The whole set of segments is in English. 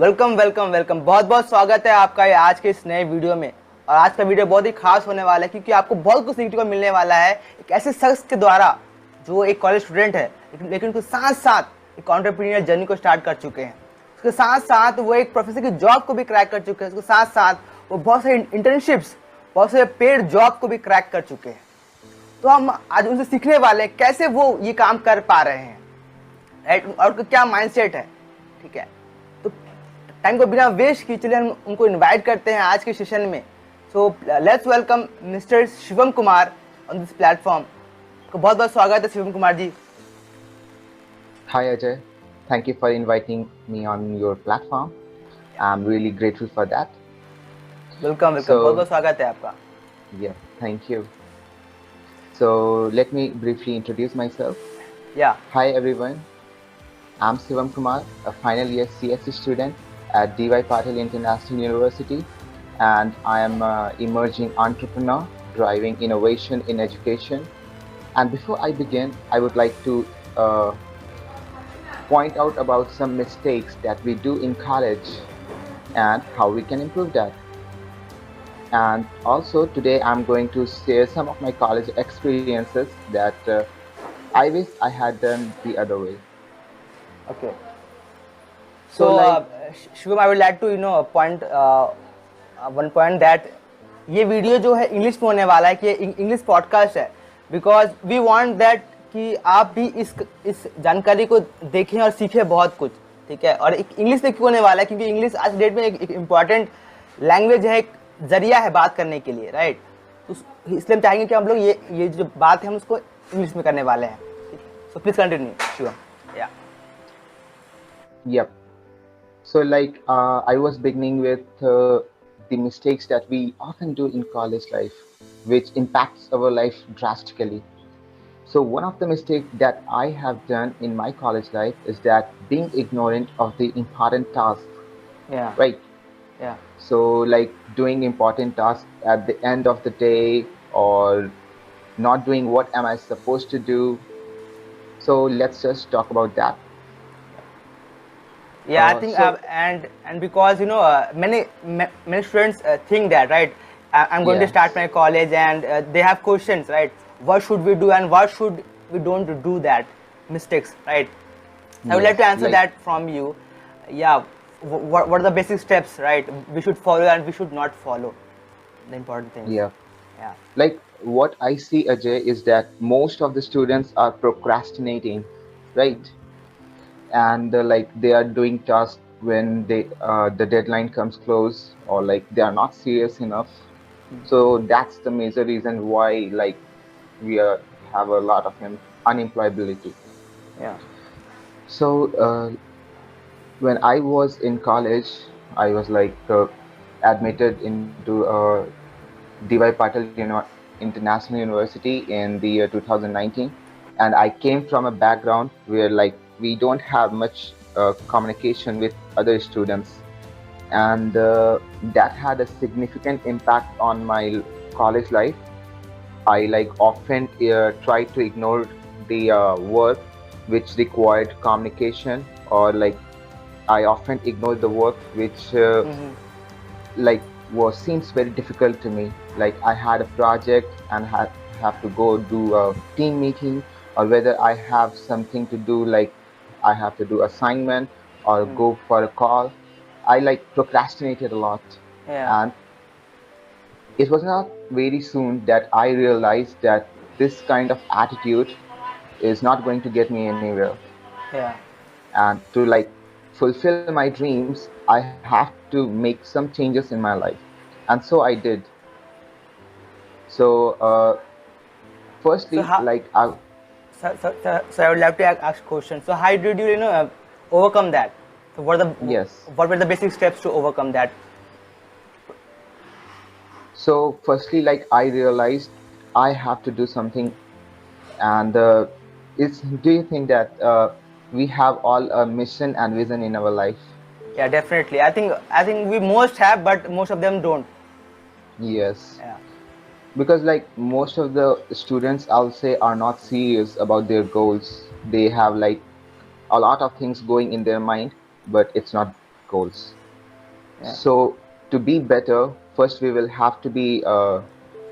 Welcome welcome welcome. बहुत बहुत स्वागत है आपका ये आज के इस नए वीडियो में। और आज का वीडियो बहुत ही खास होने वाला है क्योंकि आपको बहुत कुछ सीखने को मिलने वाला है एक ऐसे शख्स के द्वारा जो एक कॉलेज स्टूडेंट है लेकिन उसके साथ साथ एक एंटरप्रेन्योर जर्नी को स्टार्ट कर चुके हैं। उसके साथ साथ वो एक प्रोफेसर की जॉब को भी क्रैक कर चुके हैं। उसके साथ साथ वो बहुत सारे इंटर्नशिप्स, बहुत सारे पेड जॉब को भी क्रैक कर चुके हैं। तो हम आज उनसे सीखने वाले हैं कैसे वो ये काम कर पा रहे हैं, राइट, और क्या माइंडसेट है। ठीक है, तो टाइम को बिना वेस्ट किए चलिए हम उनको इनवाइट करते हैं आज के सेशन में। So let's welcome mister Shivam Kumar on this platform. तो बहुत बहुत स्वागत है Shivam Kumar ji. Hi Ajay, thank you for inviting me on your platform. I'm really grateful for that. Welcome welcome, बहुत बहुत स्वागत है आपका। Yeah, thank you. So let me briefly introduce myself. या Hi everyone, I'm Shivam Kumar, a final year CSE student at DY Patil International University, and I am an emerging entrepreneur driving innovation in education. And before I begin, I would like to point out about some mistakes that we do in college and how we can improve that. And also today I'm going to share some of my college experiences that I wish I had done the other way. Okay. So, so like, Shivam, I would like two point one point that ये video जो है English में होने वाला है कि English podcast है, because we want that कि आप भी इस जानकारी को देखें और सीखें बहुत कुछ। ठीक है, और एक इंग्लिश में क्यों होने वाला है क्योंकि इंग्लिश आज डेट में एक इम्पॉर्टेंट लैंग्वेज है, एक जरिया है बात करने के लिए, राइट। तो इसलिए हम चाहेंगे कि हम लोग ये जो बात है हम उसको इंग्लिश में करने वाले हैं। So please continue Shivam. या yep. So, like, I was beginning with the mistakes that we often do in college life, which impacts our life drastically. So, one of the mistakes that I have done in my college life is that being ignorant of the important tasks, या right? या So, like doing important tasks at the end of the day or not doing what am I supposed to do. So, let's just talk about that. Yeah, I think So, and because many students think that, right, I'm going to yes, start my college and they have questions, right, what should we do and what should we don't do that mistakes, right. I would like yes, to answer like, that from you. Yeah, what are the basic steps, right, we should follow and we should not follow, the important things. yeah. Yeah, Like what I see, Ajay, is that most of the students are procrastinating, right? And like they are doing tasks when the deadline comes close, or like they are not serious enough. So that's the major reason why like we have a lot of unemployability. yeah, So when I was in college, I was like admitted into DY Patil International University in the year 2019, and I came from a background where like we don't have much communication with other students, and that had a significant impact on my college life. I like often tried to ignore the work which required communication, or like I often ignored the work which like was seems very difficult to me. Like I had a project and have to go do a team meeting, or whether I have something to do, like I have to do assignment or go for a call. I like procrastinated a lot, yeah, and it was not very soon that I realized that this kind of attitude is not going to get me anywhere. yeah. And to like fulfill my dreams, I have to make some changes in my life, and so I did. So So firstly, how, like I so I would like to ask questions. So how did you overcome that? So yes. what were the basic steps to overcome that? So firstly, like I realized I have to do something, and it's do you think that we have all a mission and vision in our life? Yeah, definitely. I think we most have, but most of them don't. Yes, Yeah, because like most of the students, I'll say, are not serious about their goals. They have like a lot of things going in their mind, but it's not goals. Yeah. So to be better, first we will have to be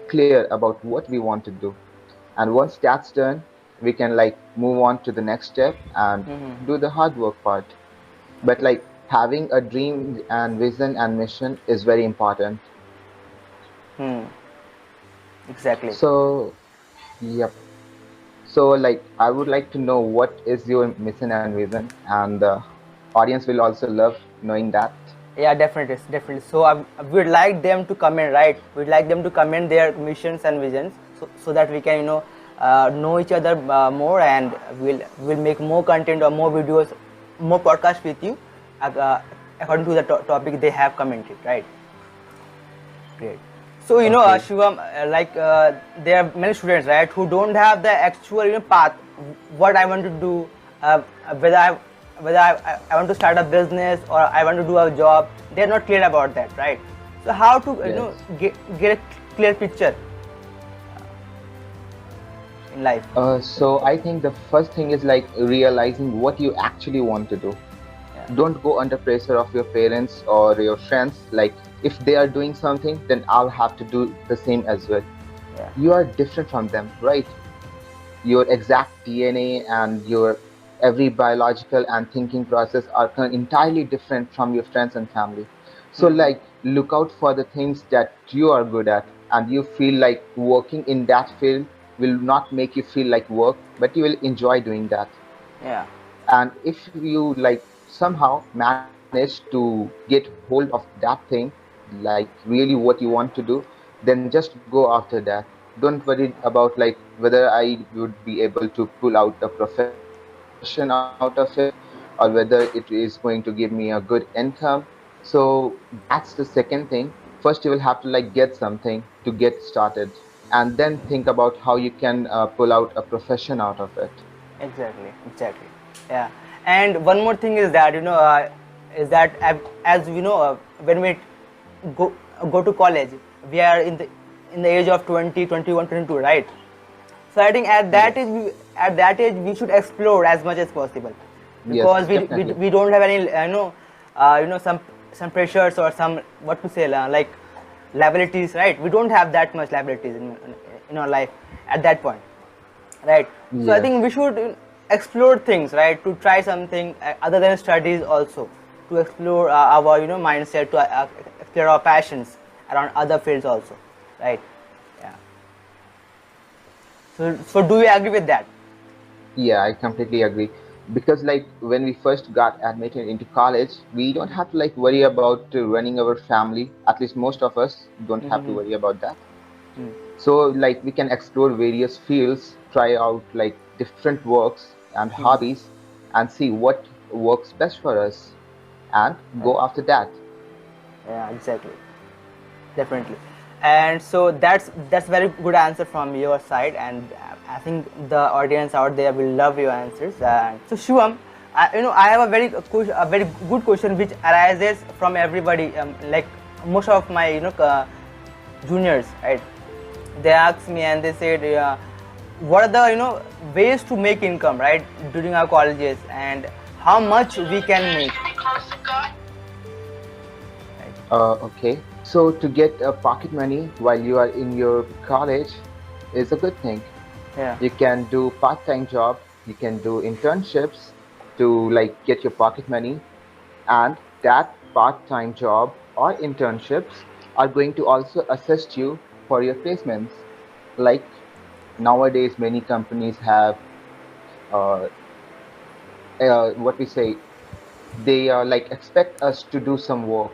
clear about what we want to do. And once that's done, we can like move on to the next step and Mm-hmm. do the hard work part. But Okay. like having a dream and vision and mission is very important. Hmm. Exactly. So, yep. So, like, I would like to know what is your mission and vision, and the audience will also love knowing that. Yeah, definitely, definitely. So we'd like them to comment, right? We'd like them to comment their missions and visions, so that we can know each other more, and we'll make more content or more videos, more podcasts with you, uh, according to the topic they have commented, right? Great. So Okay. Shivam, there are many students, right, who don't have the actual path. What I want to do, whether I want to start a business or I want to do a job. They're not clear about that, right? So how to Yes. get a clear picture in life? So I think the first thing is like realizing what you actually want to do. Yeah, Don't go under pressure of your parents or your friends. Like if they are doing something, then I'll have to do the same as well. yeah, You are different from them, right? Your exact DNA and your every biological and thinking process are entirely different from your friends and family. So, mm-hmm. like, look out for the things that you are good at, and you feel like working in that field will not make you feel like work, but you will enjoy doing that. Yeah, And if you like somehow manage to get hold of that thing, like really what you want to do, then just go after that. Don't worry about like whether I would be able to pull out a profession out of it, or whether it is going to give me a good income. So that's the second thing. First you will have to like get something to get started, and then think about how you can pull out a profession out of it. exactly, exactly. Yeah, and one more thing is that as we know, when we go go to college, we are in the age of 20, 21, 22, right? So I think Yes. at that age we should explore as much as possible, Yes, because definitely. we don't have any some pressures or some, what to say, like liabilities, right? We don't have that much liabilities in our life at that point, right? So I Yes. think we should explore things, right, to try something other than studies also, to explore our mindset, to explore our passions around other fields also, right? Yeah. So do you agree with that? Yeah, I completely agree. Because like when we first got admitted into college, we don't have to like worry about running our family. At least most of us don't have to Mm-hmm. worry about that. So like we can explore various fields, try out like different works and Mm-hmm. hobbies, and see what works best for us, and Yeah. go after that. Yeah, exactly. Definitely. And so that's very good answer from your side, and I think the audience out there will love your answers. So Shivam, I have a very good question which arises from everybody. Like most of my juniors, right? They ask me and they said, what are the ways to make income, right, during our colleges, and how much we can make, right? Okay. So to get pocket money while you are in your college is a good thing. Yeah. You can do part-time job, you can do internships to like get your pocket money, and that part-time job or internships are going to also assist you for your placements. Like nowadays, many companies have uh, what we say, they like expect us to do some work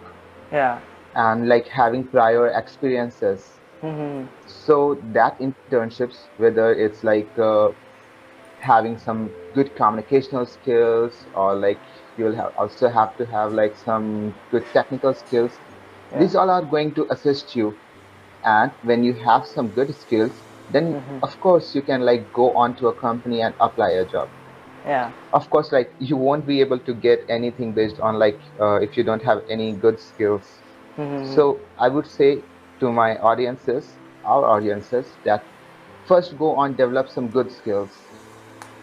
Yeah. and like having prior experiences. Mm-hmm. So that internships, whether it's like having some good communicational skills, or like you'll also have to have like some good technical skills, Yeah. these all are going to assist you. And when you have some good skills, then Mm-hmm. of course you can like go on to a company and apply a job. Yeah. Of course, like you won't be able to get anything based on like if you don't have any good skills. Mm-hmm. So I would say to my audiences, our audiences, that first go on, develop some good skills,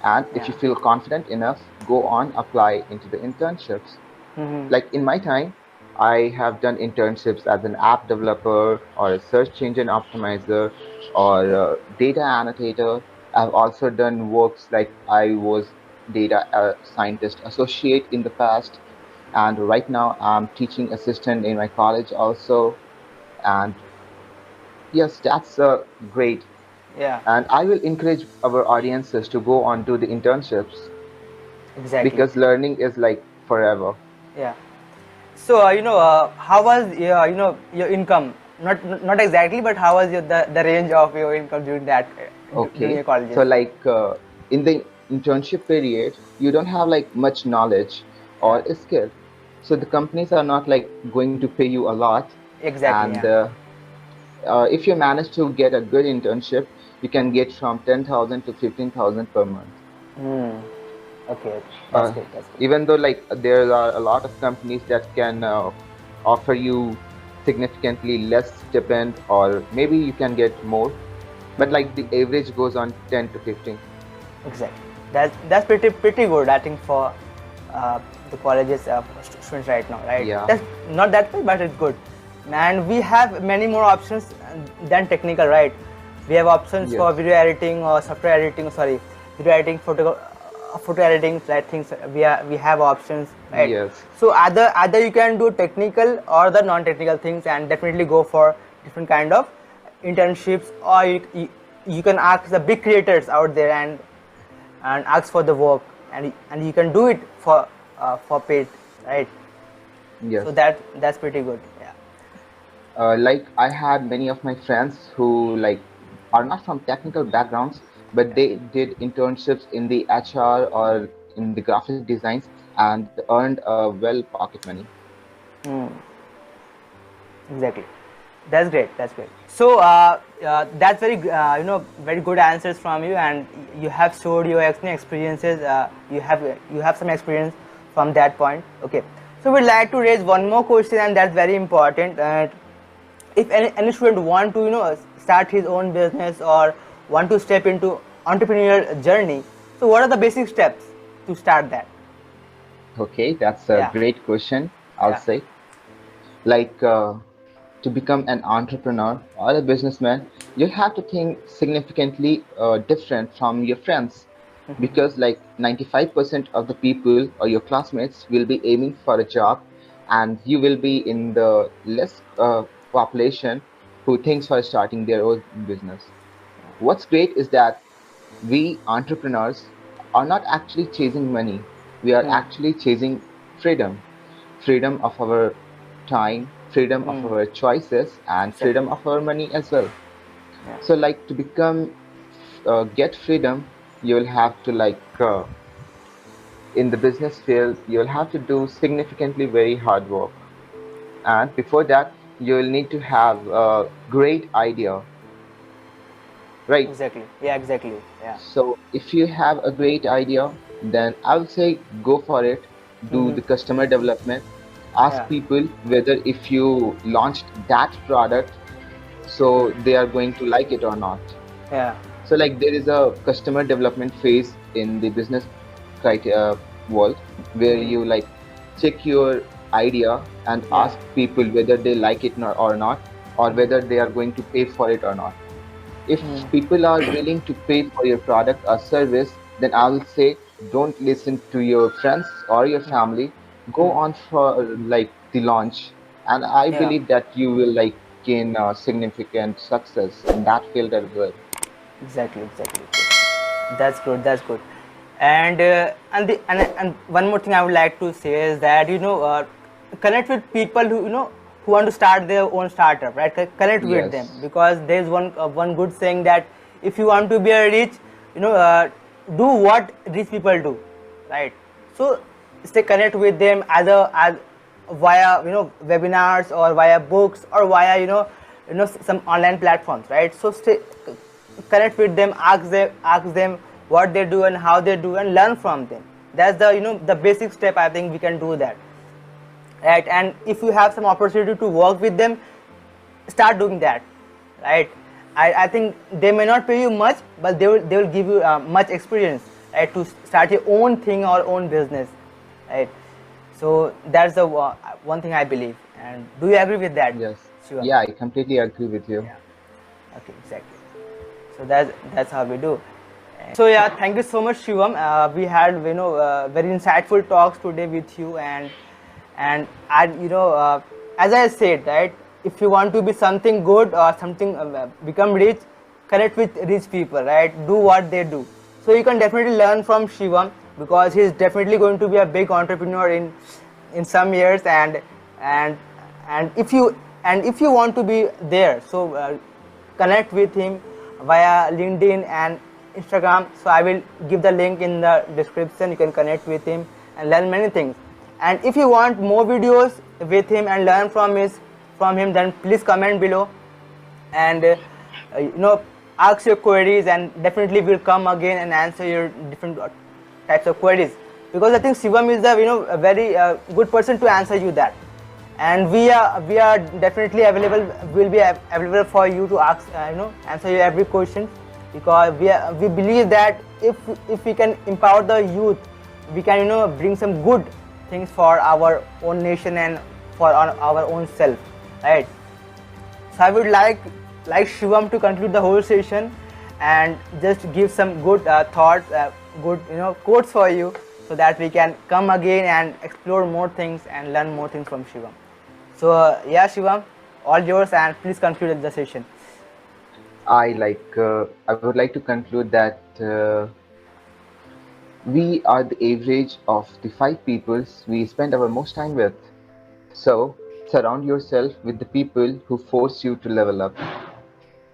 and if Yeah. you feel confident enough, go on, apply into the internships. Mm-hmm. Like in my time, I have done internships as an app developer or a search engine optimizer or Yeah. a data annotator. I've also done works like I was data scientist associate in the past, and right now I'm teaching assistant in my college also. And yes, that's great. Yeah. And I will encourage our audiences to go on to the internships Exactly. because learning is like forever. Yeah. So how was your your income? Not exactly, but how was the range of your income during that during Okay, your colleges? so like in the internship period, you don't have like much knowledge Yeah. or skill. So the companies are not like going to pay you a lot. Exactly. And Yeah. if you manage to get a good internship, you can get from 10,000 to 15,000 per month. Hmm. Okay. That's Uh, good. That's good. Even though like there are a lot of companies that can offer you significantly less stipend, or maybe you can get more, but like the Hmm. average goes on 10 to 15. Exactly. That's pretty good. I think for uh, the colleges students right now, right? Yeah. That's not that good, but it's good. And we have many more options than technical, right? We have options for Yes. video editing or software editing. Sorry, video editing, photo editing, that things. We have options, right? Yes. So either you can do technical or the non-technical things, and definitely go for different kind of internships, or you can ask the big creators out there and ask for the work, and you can do it for paid, right? So Yes. that's pretty good. Yeah. Like I had many of my friends who like are not from technical backgrounds, but they did internships in the HR or in the graphic designs and earned a well pocket money. Hmm. Exactly. That's great. That's great. So that's very good answers from you, and you have showed your experiences. You have some experience from that point. Okay. So we'd like to raise one more question, and that's very important. If any student want to start his own business or want to step into entrepreneurial journey, so what are the basic steps to start that? Okay, that's a Yeah. great question, I'll Yeah. say. Like to become an entrepreneur or a businessman, you'll have to think significantly different from your friends, because like 95% of the people or your classmates will be aiming for a job, and you will be in the less population who thinks for starting their own business. What's great is that we entrepreneurs are not actually chasing money, we are Hmm. actually chasing freedom. Freedom of our time, freedom of Hmm. our choices, and Exactly. freedom of our money as well. Yeah. So like to become get freedom, you'll have to like in the business field, you'll have to do significantly very hard work. And before that, you'll need to have a great idea, right? Exactly. Yeah. Exactly. Yeah. So if you have a great idea, then I would say go for it. Do Mm-hmm. the customer development. Ask Yeah. people whether if you launched that product, so they are going to like it or not. Yeah. So like there is a customer development phase in the business criteria world where Mm-hmm. you like check your idea and Yeah. ask people whether they like it or not, or whether they are going to pay for it or not. If people are willing to pay for your product or service, then I will say don't listen to your friends or your family. Go on for like the launch, and I Yeah. believe that you will like gain significant success in that field as well. Exactly. Exactly. That's good. That's good. And one more thing I would like to say is that connect with people who want to start their own startup, right? Connect with them, Yes, because there's one good saying that if you want to be a rich, do what rich people do, right? So stay connect with them either as via webinars, or via books, or via some online platforms, right? So stay connect with them, ask them what they do and how they do, and learn from them. That's the basic step. I think we can do that, right? And if you have some opportunity to work with them, start doing that, right? I think they may not pay you much, but they will give you much experience, right, to start your own thing or own business, right? So that's the one thing I believe. And do you agree with that, Yes. Shivam? Yeah, I completely agree with you. Yeah. Okay, exactly. So that's how we do. So yeah, thank you so much, Shivam. We had very insightful talks today with you, and I as I said, right, if you want to be something good or something become rich, connect with rich people, right? Do what they do. So you can definitely learn from Shivam because he's definitely going to be a big entrepreneur in some years, and and if you want to be there, so connect with him via LinkedIn and Instagram. So I will give the link in the description. You can connect with him and learn many things. And if you want more videos with him and learn from him, then please comment below and ask your queries, and definitely will come again and answer your different types of queries, because I think Shivam is a very good person to answer you that. And we are definitely available, will be available for you to ask answer your every question, because we believe that if we can empower the youth, we can bring some good things for our own nation and for our own self, right? So I would like Shivam to conclude the whole session and just give some good thoughts, good quotes for you, so that we can come again and explore more things and learn more things from Shivam. So yeah, Shivam, all yours, and please conclude the session. I would like to conclude that we are the average of the 5 peoples we spend our most time with. So surround yourself with the people who force you to level up.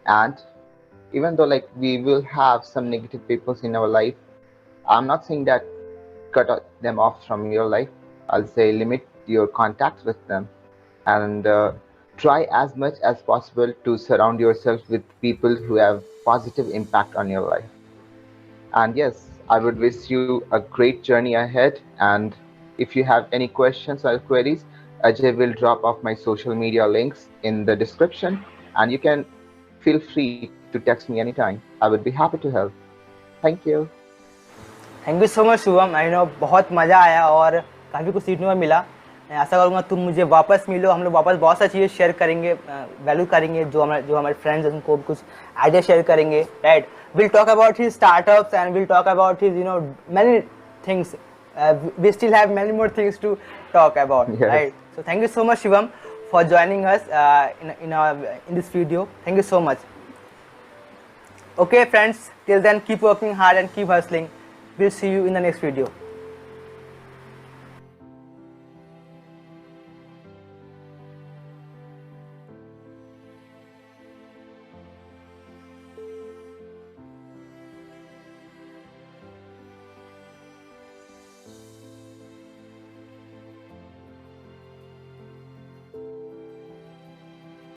And even though like we will have some negative peoples in our life, I'm not saying that them off from your life. I'll say limit your contacts with them, and try as much as possible to surround yourself with people who have positive impact on your life. And yes, I would wish you a great journey ahead. And if you have any questions or queries, Ajay will drop off my social media links in the description, and you can feel free to text me anytime. I would be happy to help. Thank you. Thank you so much Shubham. I know बहुत मज़ा आया और काफ़ी कुछ सीखने को मिला। मैं आशा करूँगा तुम मुझे वापस मिलो, हम लोग वापस बहुत सारी चीज़ें शेयर करेंगे, वैल्यू करेंगे, जो हमारे फ्रेंड्स हैं उनको कुछ आइडिया शेयर करेंगे, right. Will talk about his startups and will talk about his many things, we still have many more things to talk about, yes. Right? So thank you so much, Shivam, for joining us in this video. Thank you so much. Okay, friends, till then, keep working hard and keep hustling. We'll see you in the next video.